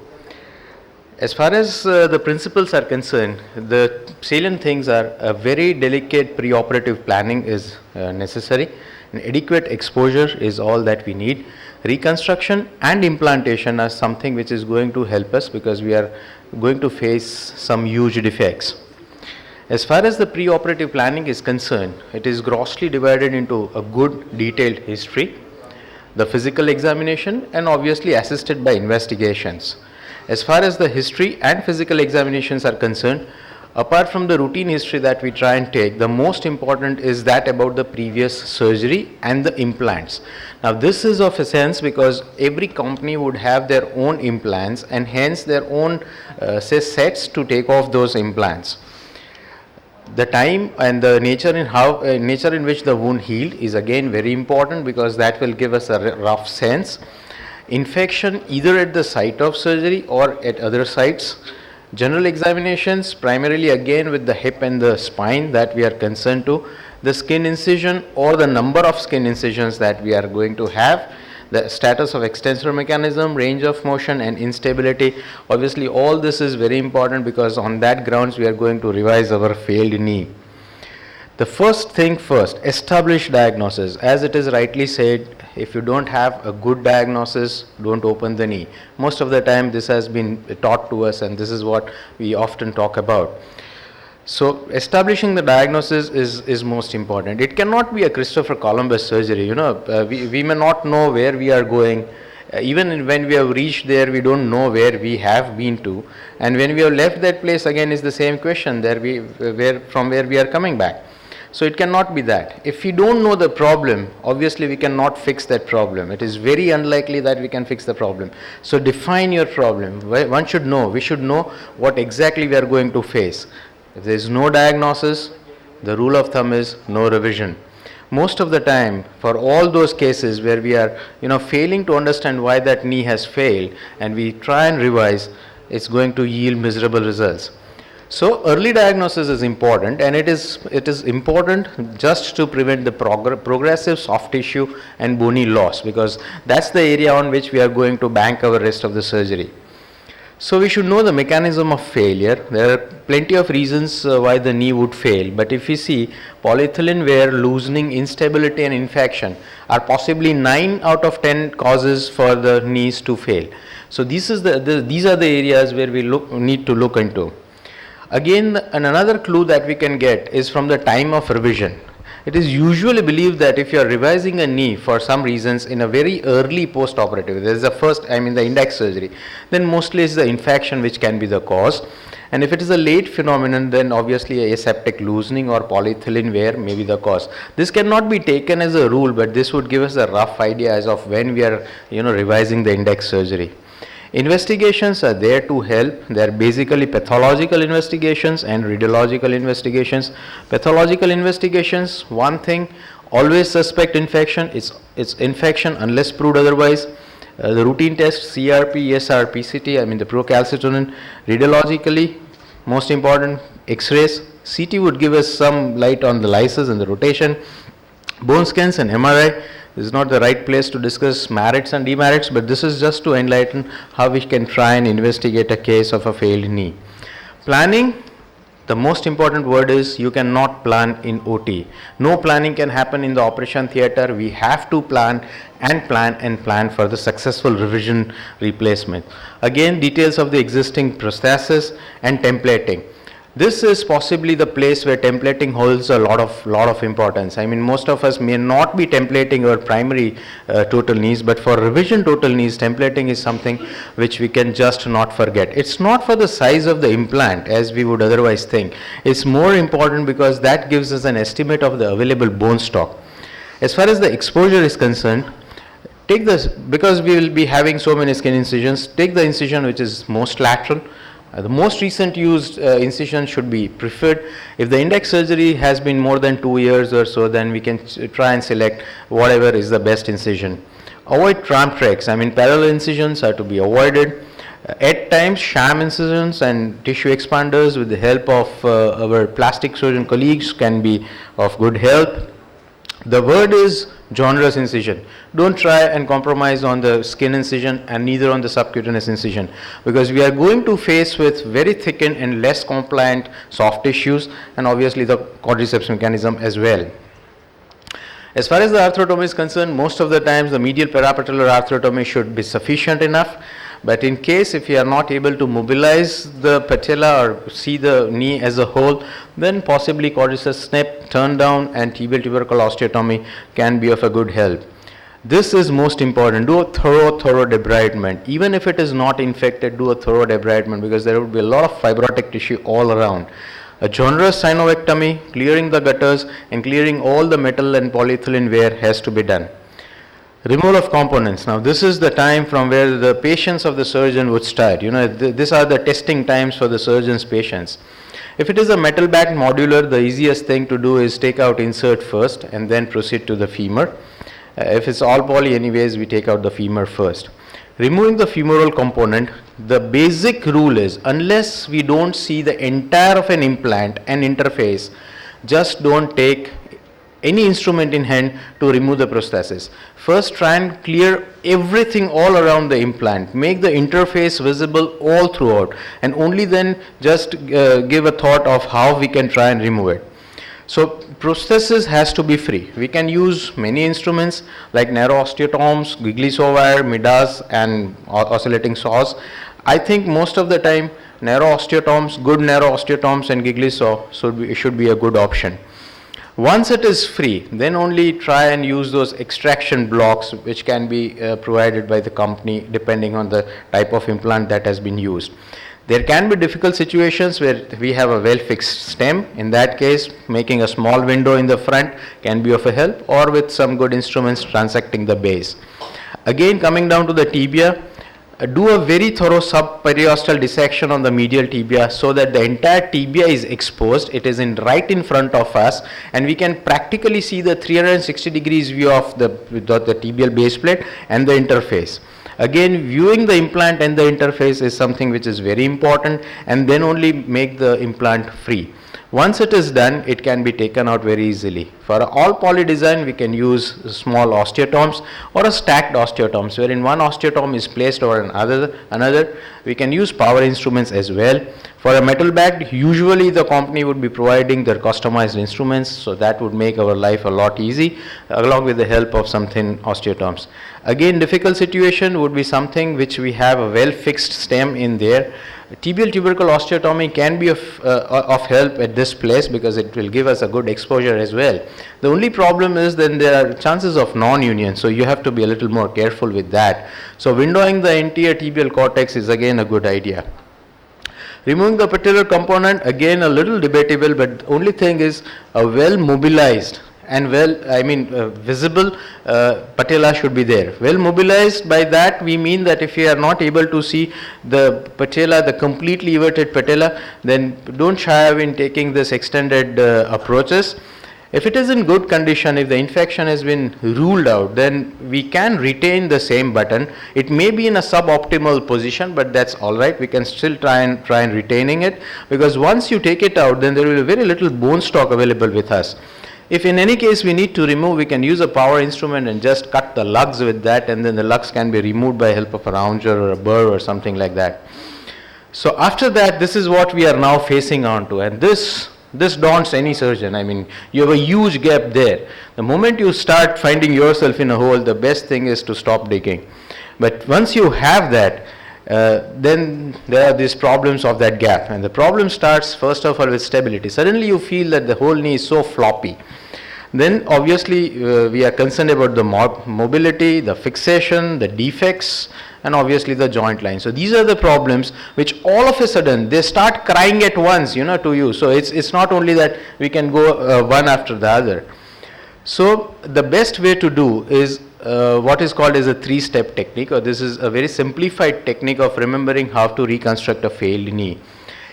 As far as the principles are concerned, the salient things are a very delicate preoperative planning is necessary. An adequate exposure is all that we need. Reconstruction and implantation are something which is going to help us because we are going to face some huge defects. As far as the preoperative planning is concerned, it is grossly divided into a good detailed history, the physical examination, and obviously assisted by investigations. As far as the history and physical examinations are concerned, apart from the routine history that we try and take, the most important is that about the previous surgery and the implants. Now this is of essence because every company would have their own implants and hence their own sets to take off those implants. The time and the nature in which the wound healed is again very important because that will give us a rough sense. Infection either at the site of surgery or at other sites. General examinations primarily again with the hip and the spine that we are concerned to, the skin incision or the number of skin incisions that we are going to have, the status of extensor mechanism, range of motion and instability. Obviously all this is very important because on that grounds we are going to revise our failed knee. The first thing first, establish diagnosis. As it is rightly said, if you don't have a good diagnosis, don't open the knee. Most of the time this has been taught to us and this is what we often talk about. So establishing the diagnosis is most important. It cannot be a Christopher Columbus surgery. We may not know where we are going. Even when we have reached there, we don't know where we have been to. And when we have left that place, again is the same question, from where we are coming back. So it cannot be that. If we don't know the problem, obviously we cannot fix that problem. It is very unlikely that we can fix the problem. So define your problem. One should know, we should know what exactly we are going to face. If there is no diagnosis, the rule of thumb is no revision. Most of the time, for all those cases where we are failing to understand why that knee has failed and we try and revise, it's going to yield miserable results. So early diagnosis is important, and it is important just to prevent the progressive soft tissue and bony loss, because that's the area on which we are going to bank our rest of the surgery. So we should know the mechanism of failure. There are plenty of reasons why the knee would fail, but if we see, polyethylene wear, loosening, instability and infection are possibly 9 out of 10 causes for the knees to fail. So these are the areas where we need to look into. Again, another clue that we can get is from the time of revision. It is usually believed that if you are revising a knee for some reasons in a very early post-operative, there is the index surgery, then mostly it's the infection which can be the cause. And if it is a late phenomenon, then obviously aseptic loosening or polyethylene wear may be the cause. This cannot be taken as a rule, but this would give us a rough idea as of when we are revising the index surgery. Investigations are there to help. They are basically pathological investigations and radiological investigations. Pathological investigations, one thing, always suspect infection. It's infection unless proved otherwise. The routine test, CRP, ESR, PCT, the procalcitonin. Radiologically, most important, X-rays. CT would give us some light on the lysis and the rotation. Bone scans and MRI. This is not the right place to discuss merits and demerits, but this is just to enlighten how we can try and investigate a case of a failed knee. Planning, the most important word is you cannot plan in OT. No planning can happen in the operation theater. We have to plan and plan and plan for the successful revision replacement. Again, details of the existing prosthesis and templating. This is possibly the place where templating holds a lot of importance. Most of us may not be templating our primary total knees, but for revision total knees, templating is something which we can just not forget. It's not for the size of the implant as we would otherwise think. It's more important because that gives us an estimate of the available bone stock. As far as the exposure is concerned, take this, because we will be having so many skin incisions, take the incision which is most lateral. The most recent used incision should be preferred. If the index surgery has been more than 2 years or so, then we can try and select whatever is the best incision. Avoid tramp tracks. Parallel incisions are to be avoided. At times, sham incisions and tissue expanders with the help of our plastic surgeon colleagues can be of good help. The word is generous incision. Don't try and compromise on the skin incision and neither on the subcutaneous incision, because we are going to face with very thickened and less compliant soft tissues and obviously the quadriceps mechanism as well. As far as the arthrotomy is concerned, most of the times the medial parapatellar arthrotomy should be sufficient enough. But in case if you are not able to mobilize the patella or see the knee as a whole, then possibly quadriceps snip, turn down and tibial tubercle osteotomy can be of a good help. This is most important. Do a thorough debridement. Even if it is not infected, do a thorough debridement, because there would be a lot of fibrotic tissue all around. A generous synovectomy, clearing the gutters and clearing all the metal and polyethylene wear has to be done. Removal of components. Now this is the time from where the patience of the surgeon would start. These are the testing times for the surgeon's patience. If it is a metal back modular, the easiest thing to do is take out insert first and then proceed to the femur. If it's all poly anyways, we take out the femur first. Removing the femoral component, the basic rule is unless we don't see the entire of an implant and interface, just don't take any instrument in hand to remove the prosthesis. First, try and clear everything all around the implant. Make the interface visible all throughout, and only then just give a thought of how we can try and remove it. So prosthesis has to be free. We can use many instruments like narrow osteotomes, giggly saw wire, midas and oscillating saws. I think most of the time narrow osteotomes, good narrow osteotomes and giggly saw should be a good option. Once it is free, then only try and use those extraction blocks which can be provided by the company depending on the type of implant that has been used. There can be difficult situations where we have a well-fixed stem. In that case, making a small window in the front can be of a help, or with some good instruments transecting the base. Again, coming down to the tibia, do a very thorough subperiosteal dissection on the medial tibia so that the entire tibia is exposed. It is right in front of us and we can practically see the 360 degrees view of the tibial base plate and the interface. Again, viewing the implant and the interface is something which is very important, and then only make the implant free. Once it is done, it can be taken out very easily. For all poly design, we can use small osteotomes or a stacked osteotomes, wherein one osteotome is placed over another. We can use power instruments as well. For a metal bag, usually the company would be providing their customized instruments, so that would make our life a lot easy, along with the help of some thin osteotomes. Again, difficult situation would be something which we have a well fixed stem in there. Tibial tubercle osteotomy can be of help at this place because it will give us a good exposure as well. The only problem is then there are chances of non-union, so you have to be a little more careful with that. So windowing the anterior tibial cortex is again a good idea. Removing the patellar component, again a little debatable, but the only thing is a well mobilized and visible patella should be there. Well mobilized, by that we mean that if you are not able to see the patella, the completely everted patella, then don't shy away in taking this extended approaches. If it is in good condition, if the infection has been ruled out, then we can retain the same button. It may be in a suboptimal position, but that's all right. We can still try and retaining it, because once you take it out, then there will be very little bone stock available with us. If in any case we need to remove, we can use a power instrument and just cut the lugs with that, and then the lugs can be removed by help of a rounger or a burr or something like that. So after that, this is what we are now facing on to, and this daunts any surgeon. I mean, you have a huge gap there. The moment you start finding yourself in a hole, the best thing is to stop digging. But once you have that, then there are these problems of that gap, and the problem starts first of all with stability. Suddenly you feel that the whole knee is so floppy. Then obviously we are concerned about the mobility, the fixation, the defects, and obviously the joint line. So these are the problems which all of a sudden they start crying at once, to you. So it's not only that we can go one after the other. So the best way to do is what is called as a three-step technique, or this is a very simplified technique of remembering how to reconstruct a failed knee.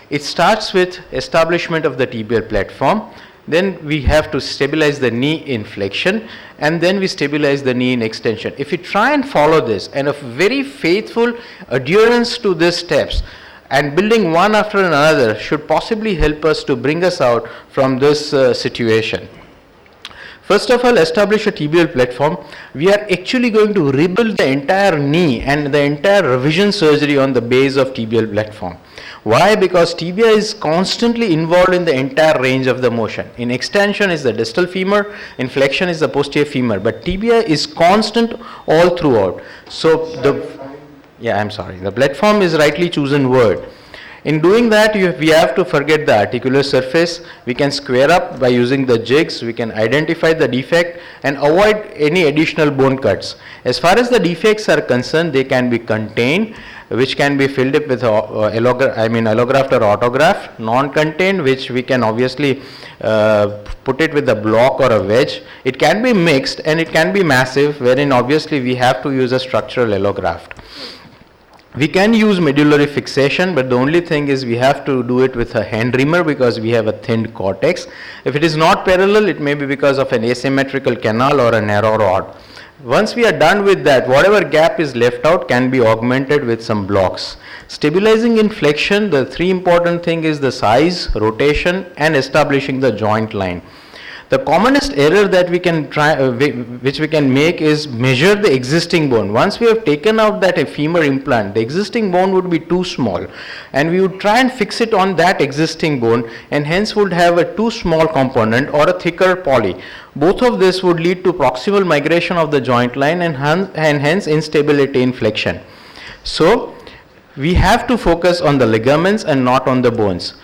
It starts with establishment of the tibial platform. Then we have to stabilize the knee in flexion, and then we stabilize the knee in extension. If we try and follow this and a very faithful adherence to these steps, and building one after another, should possibly help us to bring us out from this situation. First of all, establish a tibial platform. We are actually going to rebuild the entire knee and the entire revision surgery on the base of tibial platform. Why? Because tibia is constantly involved in the entire range of the motion. In extension is the distal femur, in flexion is the posterior femur, but tibia is constant all throughout. So the platform is rightly chosen word. In doing that, we have to forget the articular surface. We can square up by using the jigs. We can identify the defect and avoid any additional bone cuts. As far as the defects are concerned, they can be contained, which can be filled up with allograft or autograft. Non-contained, which we can obviously put it with a block or a wedge. It can be mixed, and it can be massive, wherein obviously we have to use a structural allograft. We can use medullary fixation, but the only thing is we have to do it with a hand reamer because we have a thin cortex. If it is not parallel, it may be because of an asymmetrical canal or a narrow rod. Once we are done with that, whatever gap is left out can be augmented with some blocks. Stabilizing in flexion, the three important thing is the size, rotation, and establishing the joint line. The commonest error that we can try, which we can make, is measure the existing bone. Once we have taken out that femur implant, the existing bone would be too small, and we would try and fix it on that existing bone, and hence would have a too small component or a thicker poly. Both of this would lead to proximal migration of the joint line and hence instability in flexion. So we have to focus on the ligaments and not on the bones.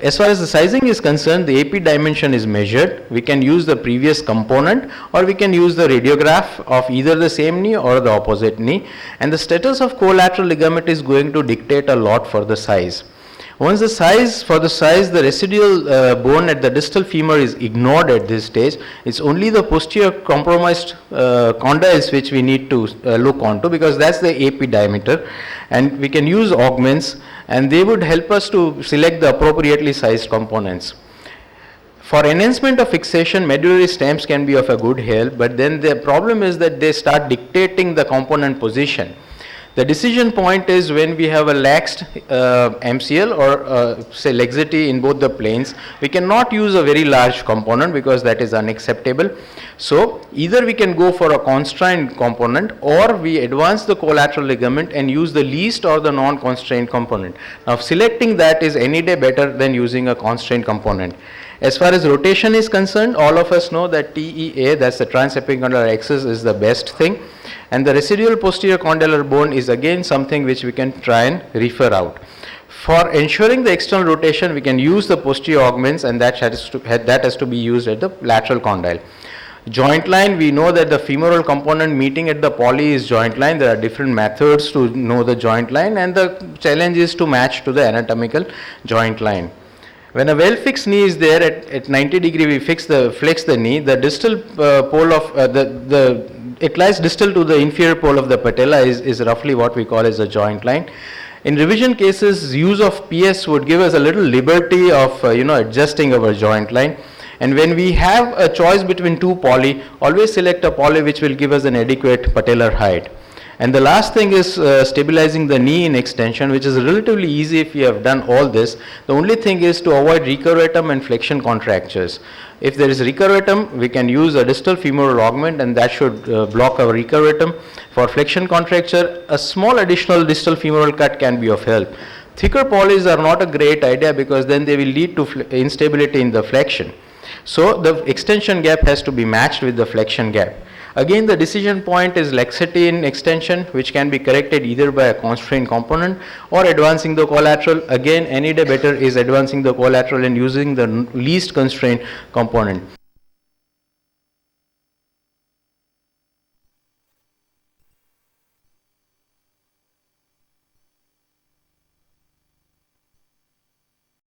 As far as the sizing is concerned, the AP dimension is measured. We can use the previous component, or we can use the radiograph of either the same knee or the opposite knee, and the status of collateral ligament is going to dictate a lot for the size. Once the residual bone at the distal femur is ignored at this stage, it's only the posterior compromised condyles which we need to look onto, because that's the AP diameter, and we can use augments, and they would help us to select the appropriately sized components. For enhancement of fixation, medullary stamps can be of a good help, but then the problem is that they start dictating the component position. The decision point is when we have a laxed MCL or say laxity in both the planes, we cannot use a very large component because that is unacceptable. So either we can go for a constrained component or we advance the collateral ligament and use the least or the non-constrained component. Now selecting that is any day better than using a constrained component. As far as rotation is concerned, all of us know that TEA, that's the transapical axis, is the best thing, and the residual posterior condylar bone is again something which we can try and refer out. For ensuring the external rotation, we can use the posterior augments, and that has to be used at the lateral condyle. Joint line, we know that the femoral component meeting at the poly is joint line. There are different methods to know the joint line, and the challenge is to match to the anatomical joint line. When a well-fixed knee is there at 90 degree, we flex the knee. The distal pole of it lies distal to the inferior pole of the patella is roughly what we call as a joint line. In revision cases, use of PS would give us a little liberty of adjusting our joint line. And when we have a choice between two poly, always select a poly which will give us an adequate patellar height. And the last thing is stabilizing the knee in extension, which is relatively easy if we have done all this. The only thing is to avoid recurvatum and flexion contractures. If there is recurvatum, we can use a distal femoral augment, and that should block our recurvatum. For flexion contracture, a small additional distal femoral cut can be of help. Thicker polys are not a great idea because then they will lead to instability in the flexion. So the extension gap has to be matched with the flexion gap. Again, the decision point is laxity in extension, which can be corrected either by a constrained component or advancing the collateral. Again, any day better is advancing the collateral and using the least constrained component.